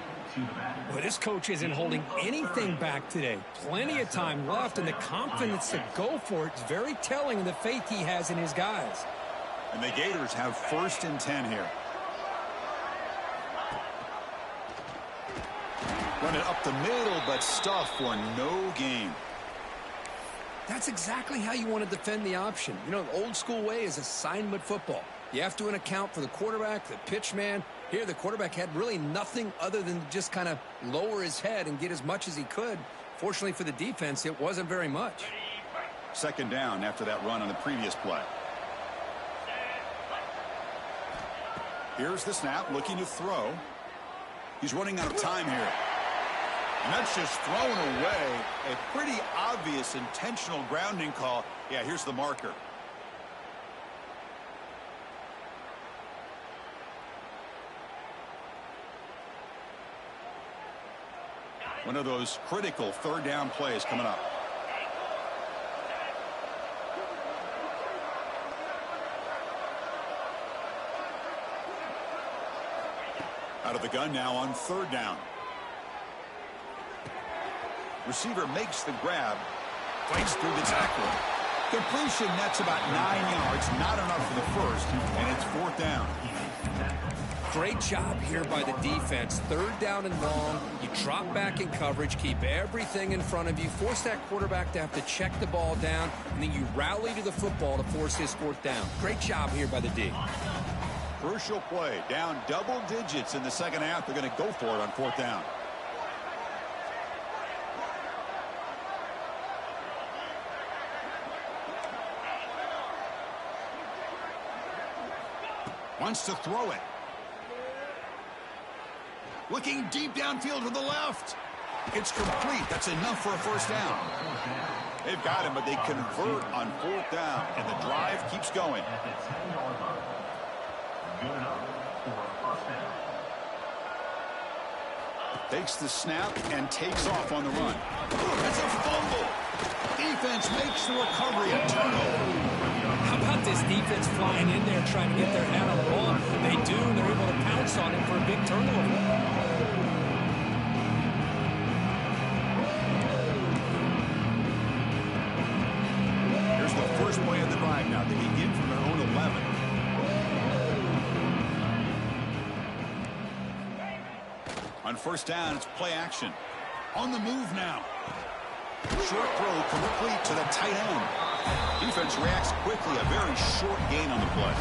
Well, this coach isn't holding anything back today. Plenty of time left, and the confidence to go for it is very telling of the faith he has in his guys. And the Gators have 1st and 10 here. Run it up the middle, but stuff for no gain. That's exactly how you want to defend the option. You know, the old school way is assignment football. You have to account for the quarterback, the pitch man. Here, the quarterback had really nothing other than just kind of lower his head and get as much as he could. Fortunately for the defense, it wasn't very much. 2nd down after that run on the previous play. Here's the snap, looking to throw. He's running out of time here. And that's just thrown away. A pretty obvious intentional grounding call. Yeah, here's the marker. One of those critical 3rd down plays coming up. Out of the gun now on 3rd down. Receiver makes the grab. Fights through the tackle. Completion, that's about 9 yards. Not enough for the first. And it's 4th down. Great job here by the defense. 3rd down and long. You drop back in coverage, keep everything in front of you, force that quarterback to have to check the ball down, and then you rally to the football to force his 4th down. Great job here by the D. Crucial play. Down double digits in the 2nd half. They're going to go for it on 4th down. Wants to throw it. Looking deep downfield to the left. It's complete. That's enough for a 1st down. They've got him, but they convert on 4th down, and the drive keeps going. Takes the snap and takes off on the run. That's a fumble. Defense makes the recovery, a turnover. How about this defense flying in there trying to get their hand on the ball? They do, and they're able to pounce on it for a big turnover. Here's the first play of the drive now. They begin from their own 11. On 1st down, it's play action. On the move now. Short throw complete to the tight end. Defense reacts quickly. A very short gain on the play.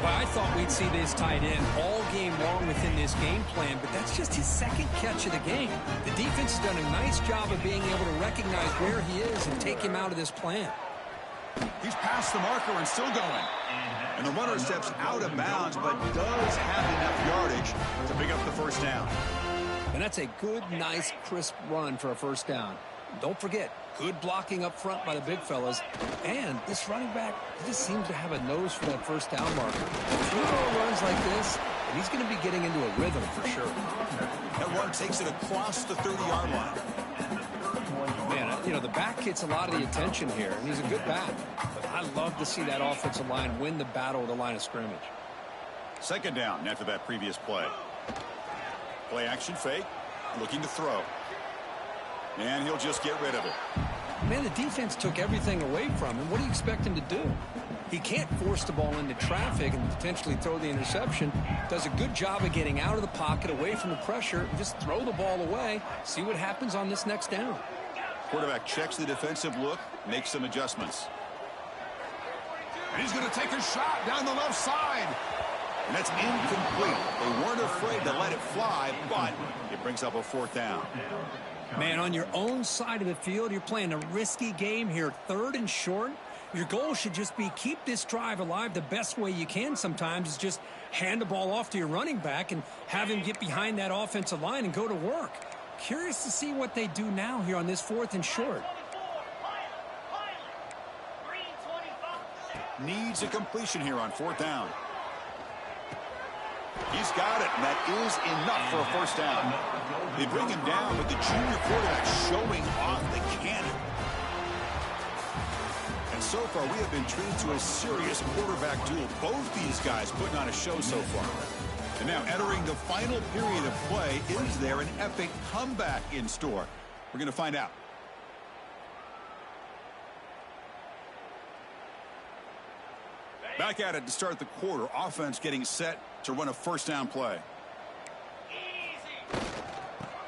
Well, I thought we'd see this tight end all game long within this game plan, but that's just his second catch of the game. The defense has done a nice job of being able to recognize where he is and take him out of this plan. He's past the marker and still going. And the runner steps out of bounds, but does have enough yardage to pick up the first down. And that's a good, nice, crisp run for a first down. Don't forget, good blocking up front by the big fellas. And this running back just seems to have a nose for that first down marker. A few more runs like this, and he's going to be getting into a rhythm for sure. That run takes it across the 30-yard line. Man, you know, the back gets a lot of the attention here, and he's a good back. But I love to see that offensive line win the battle of the line of scrimmage. Second down after that previous play. Play action fake, looking to throw. And he'll just get rid of it. Man, the defense took everything away from him. What do you expect him to do? He can't force the ball into traffic and potentially throw the interception. Does a good job of getting out of the pocket, away from the pressure, and just throw the ball away. See what happens on this next down. Quarterback checks the defensive look, makes some adjustments. And he's going to take a shot down the left side. And that's incomplete. They weren't afraid to let it fly, but it brings up a fourth down. Man, on your own side of the field, you're playing a risky game here, 3rd and short. Your goal should just be keep this drive alive the best way you can sometimes is just hand the ball off to your running back and have him get behind that offensive line and go to work. Curious to see what they do now here on this 4th and short. Needs a completion here on 4th down. He's got it, and that is enough for a first down. They bring him down, but the junior quarterback showing off the cannon. And so far, we have been treated to a serious quarterback duel. Both these guys putting on a show so far. And now entering the final period of play, is there an epic comeback in store? We're going to find out. Back at it to start the quarter. Offense getting set to run a first down play.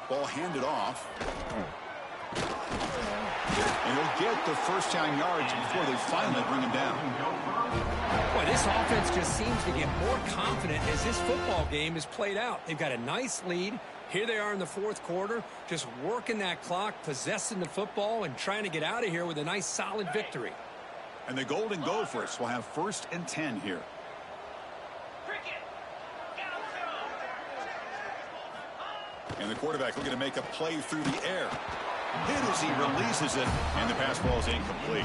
Ball handed off. And he'll get the first down yards before they finally bring him down. Boy, this offense just seems to get more confident as this football game is played out. They've got a nice lead. Here they are in the 4th quarter, just working that clock, possessing the football, and trying to get out of here with a nice, solid victory. And the Golden Gophers will have 1st and 10 here. And the quarterback looking to make a play through the air. Hit as he releases it, and the pass ball is incomplete.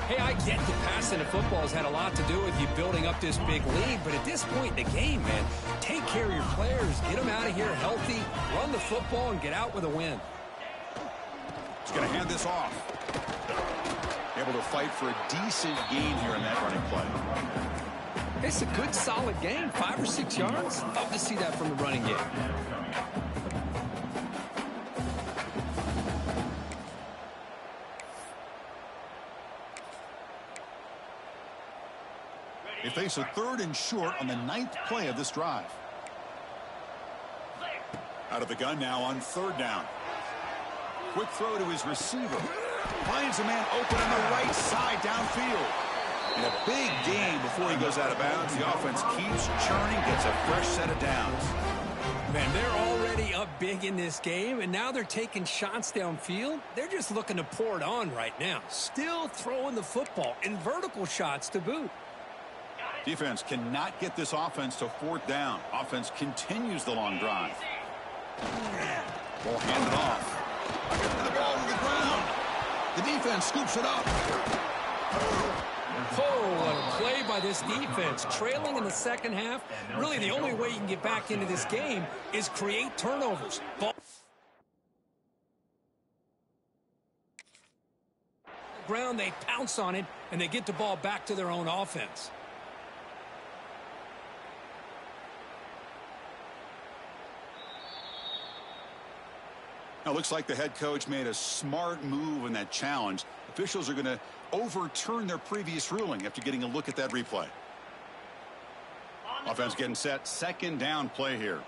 Hey, I get the passing of football has had a lot to do with you building up this big lead, but at this point in the game, man, take care of your players, get them out of here healthy, run the football, and get out with a win. He's going to hand this off. Able to fight for a decent gain here in that running play. It's a good, solid game, 5 or 6 yards. Love to see that from the running game. They face a 3rd and short on the 9th play of this drive. Out of the gun now on 3rd down. Quick throw to his receiver. Finds a man open on the right side downfield. And a big gain before he goes out of bounds. The offense keeps churning, gets a fresh set of downs. Man, they're already up big in this game, and now they're taking shots downfield. They're just looking to pour it on right now. Still throwing the football and vertical shots to boot. Defense cannot get this offense to 4th down. Offense continues the long drive. Ball handed off. And the ball to the ground. The defense scoops it up. Oh, what a play by this defense. Trailing in the second half. Really, the only way you can get back into this game is create turnovers. Ball ground, they pounce on it, and they get the ball back to their own offense. Now, it looks like the head coach made a smart move in that challenge. Officials are going to overturn their previous ruling after getting a look at that replay. Offense getting set. 2nd down play here.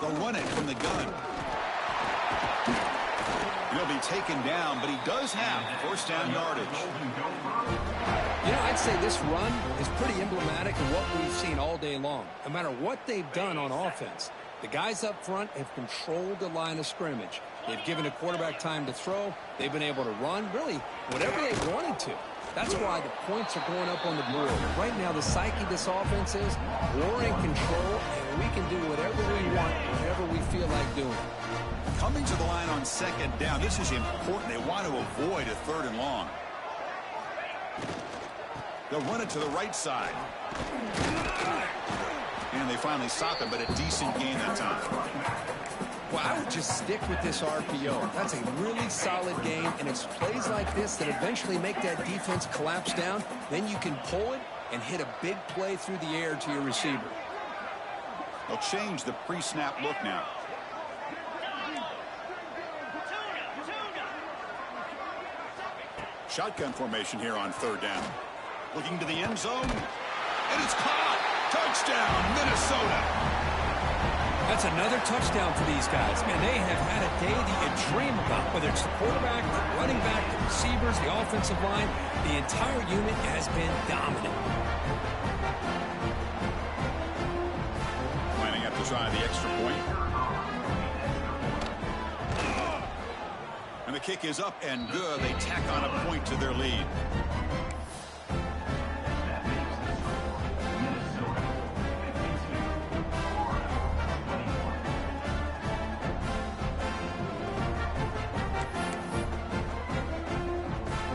They'll run it from the gun. He'll be taken down, but he does have first down yardage. You know, I'd say this run is pretty emblematic of what we've seen all day long. No matter what they've done on offense, the guys up front have controlled the line of scrimmage. They've given the quarterback time to throw. They've been able to run, really, whatever they wanted to. That's why the points are going up on the board. Right now, the psyche of this offense is we're in control, and we can do whatever we want, whatever we feel like doing. Coming to the line on second down, this is important. They want to avoid a third and long. They'll run it to the right side. And they finally stop it, but a decent gain that time. Well, I would just stick with this RPO. That's a really solid game, and it's plays like this that eventually make that defense collapse down. Then you can pull it and hit a big play through the air to your receiver. They'll change the pre-snap look now. Shotgun formation here on third down. Looking to the end zone, and it's caught. Touchdown, Minnesota. That's another touchdown for these guys. Man, they have had a day that you dream about, whether it's the quarterback, the running back, the receivers, the offensive line. The entire unit has been dominant. Lining up to try the extra point. And the kick is up and good. They tack on a point to their lead.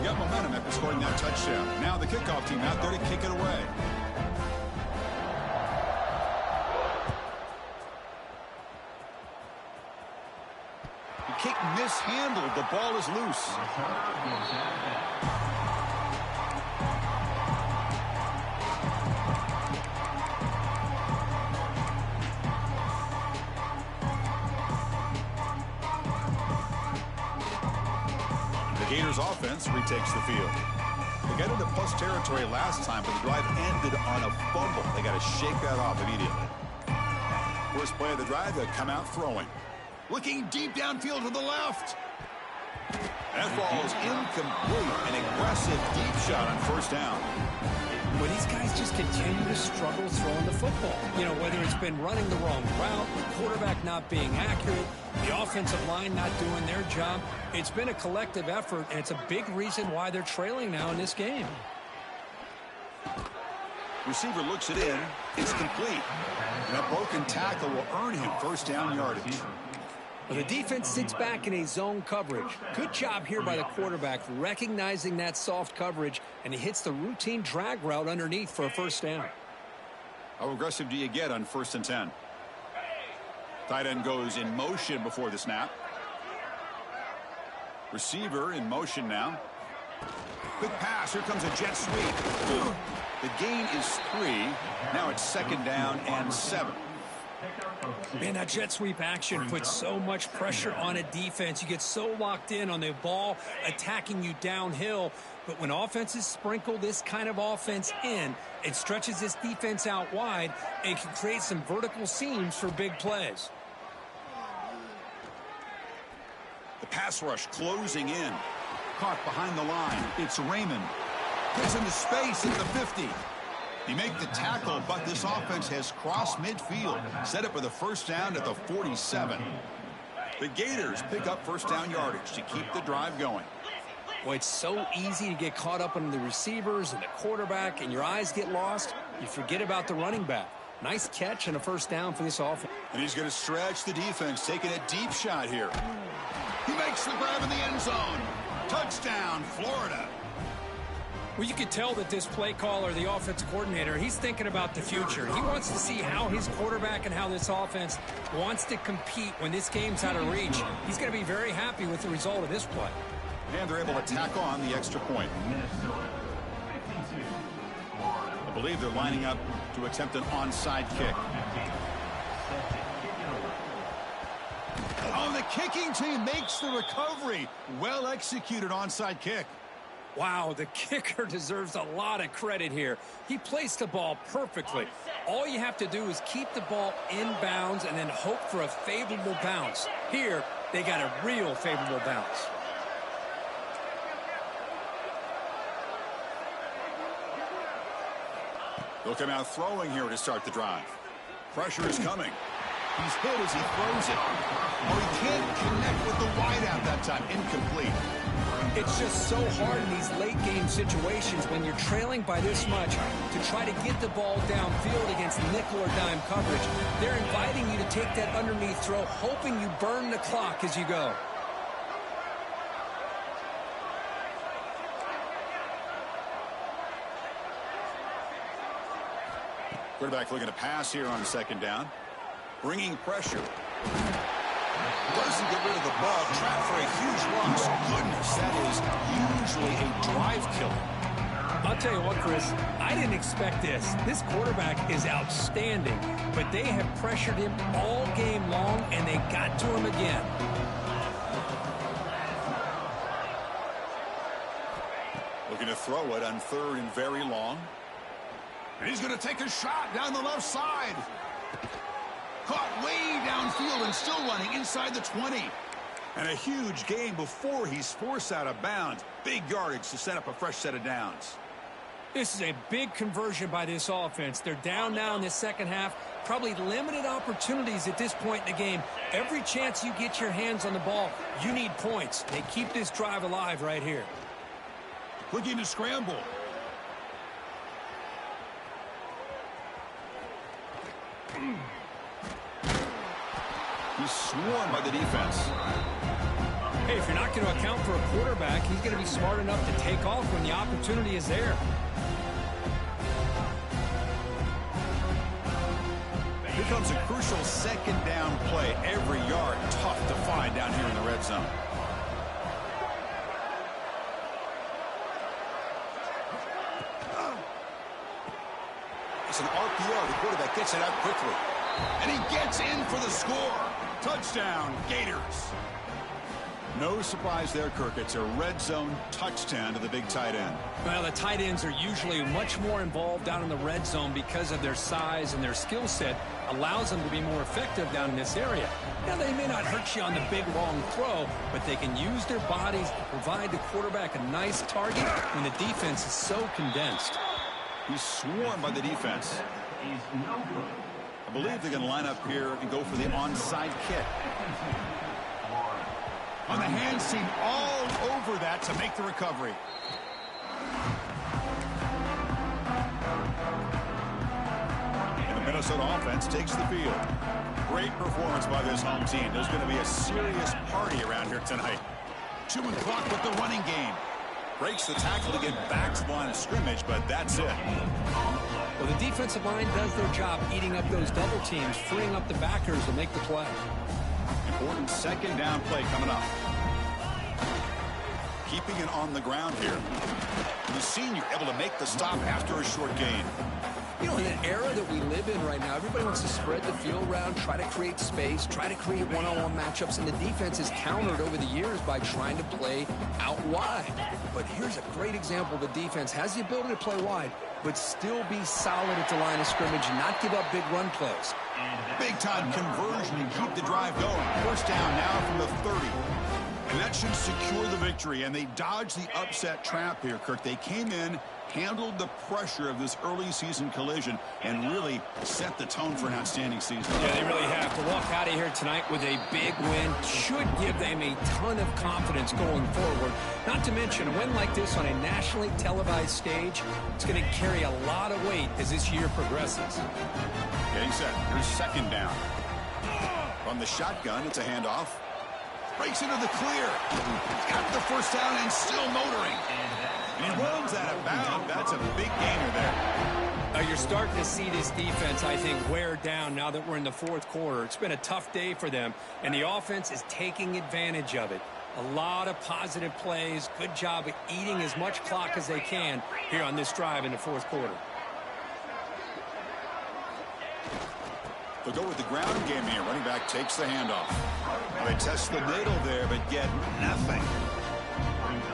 Got momentum after scoring that touchdown. Now the kickoff team out there to kick it away. The kick mishandled. The ball is loose. Gators offense retakes the field. They got into plus territory last time, but the drive ended on a fumble. They got to shake that off immediately. First play of the drive, they come out throwing. Looking deep downfield to the left. That ball is incomplete. An aggressive deep shot on first down. Well, these guys just continue to struggle throwing the football. You know, whether it's been running the wrong route, the quarterback not being accurate, the offensive line not doing their job. It's been a collective effort, and it's a big reason why they're trailing now in this game. Receiver looks it in. It's complete. And a broken tackle will earn him first down yardage. Well, the defense sits back in a zone coverage. Good job here by the quarterback recognizing that soft coverage, and he hits the routine drag route underneath for a first down. How aggressive do you get on 1st and 10? Tight end goes in motion before the snap. Receiver in motion now. Quick pass. Here comes a jet sweep. The gain is 3. Now it's 2nd down and 7. Man, that jet sweep action puts so much pressure on a defense. You get so locked in on the ball attacking you downhill. But when offenses sprinkle this kind of offense in, it stretches this defense out wide and can create some vertical seams for big plays. The pass rush closing in. Caught behind the line. It's Raymond. Gets into space at the 50. He makes the tackle, but this offense has crossed midfield. Set up with a first down at the 47. The Gators pick up first down yardage to keep the drive going. Well, it's so easy to get caught up in the receivers and the quarterback, and your eyes get lost. You forget about the running back. Nice catch and a first down for this offense. And he's going to stretch the defense, taking a deep shot here. He makes the grab in the end zone. Touchdown, Florida. Well, you could tell that this play caller, the offensive coordinator, he's thinking about the future. He wants to see how his quarterback and how this offense wants to compete when this game's out of reach. He's going to be very happy with the result of this play. And they're able to tack on the extra point. I believe they're lining up to attempt an onside kick. Oh, the kicking team makes the recovery. Well executed onside kick. Wow, the kicker deserves a lot of credit here. He placed the ball perfectly. All you have to do is keep the ball in bounds and then hope for a favorable bounce. Here, they got a real favorable bounce. They'll come out throwing here to start the drive. Pressure is coming. He's hit as he throws it. Oh, he can't connect with the wideout that time. Incomplete. It's just so hard in these late-game situations when you're trailing by this much to try to get the ball downfield against nickel or dime coverage. They're inviting you to take that underneath throw, hoping you burn the clock as you go. Quarterback looking to pass here on second down. Bringing pressure. Doesn't get rid of the ball. Trapped for a huge loss. Goodness, that is usually a drive killer. I'll tell you what, Chris, I didn't expect this. This quarterback is outstanding, but they have pressured him all game long, and they got to him again. Looking to throw it on third and very long. And he's going to take a shot down the left side. Caught way downfield and still running inside the 20. And a huge gain before he's forced out of bounds. Big yardage to set up a fresh set of downs. This is a big conversion by this offense. They're down now in the second half. Probably limited opportunities at this point in the game. Every chance you get your hands on the ball, you need points. They keep this drive alive right here. Looking to scramble. He's swarmed by the defense. Hey, if you're not going to account for a quarterback, he's going to be smart enough to take off when the opportunity is there. Here comes a crucial second down play. Every yard tough to find down here in the red zone. It's an RPO. The quarterback gets it out quickly. And he gets in for the score. Touchdown, Gators. No surprise there, Kirk. It's a red zone touchdown to the big tight end. Well, the tight ends are usually much more involved down in the red zone because of their size, and their skill set allows them to be more effective down in this area. Now, they may not hurt you on the big, long throw, but they can use their bodies to provide the quarterback a nice target when the defense is so condensed. He's swarmed by the defense. I believe they're going to line up here and go for the onside kick. On the hands team all over that to make the recovery. And the Minnesota offense takes the field. Great performance by this home team. There's going to be a serious party around here tonight. Chewing clock with the running game. Breaks the tackle to get back to the line of scrimmage, but that's it. Well, the defensive line does their job eating up those double teams, freeing up the backers to make the play. Important second down play coming up. Keeping it on the ground here. The senior able to make the stop after a short gain. You know, in an era that we live in right now, everybody wants to spread the field around, try to create space, try to create one-on-one matchups, and the defense is countered over the years by trying to play out wide. But here's a great example. The defense has the ability to play wide, but still be solid at the line of scrimmage and not give up big run plays. Big-time conversion and keep the drive going. First down now from the 30. And that should secure the victory. And they dodged the upset trap here, Kirk. They came in, handled the pressure of this early season collision, and really set the tone for an outstanding season. Yeah, they really have. To walk out of here tonight with a big win should give them a ton of confidence going forward. Not to mention, a win like this on a nationally televised stage, it's going to carry a lot of weight as this year progresses. Getting set. Here's second down. From the shotgun, it's a handoff. Breaks into the clear. Got the first down and still motoring. And he runs out of bounds. That's a big gainer there. You're starting to see this defense, I think, wear down now that we're in the fourth quarter. It's been a tough day for them, and the offense is taking advantage of it. A lot of positive plays. Good job of eating as much clock as they can here on this drive in the fourth quarter. They'll go with the ground game here. Running back takes the handoff. They test the middle there, but get nothing.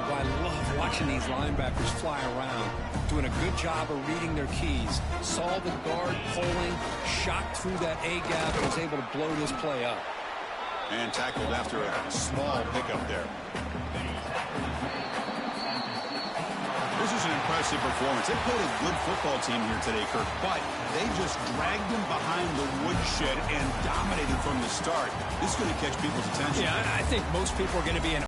Well, I love watching these linebackers fly around, doing a good job of reading their keys. Saw the guard pulling, shot through that A-gap, and was able to blow this play up. And tackled after a small pickup there. This is an impressive performance. They played a good football team here today, Kirk, but they just dragged them behind the woodshed and dominated from the start. This is going to catch people's attention. Yeah, I think most people are going to be in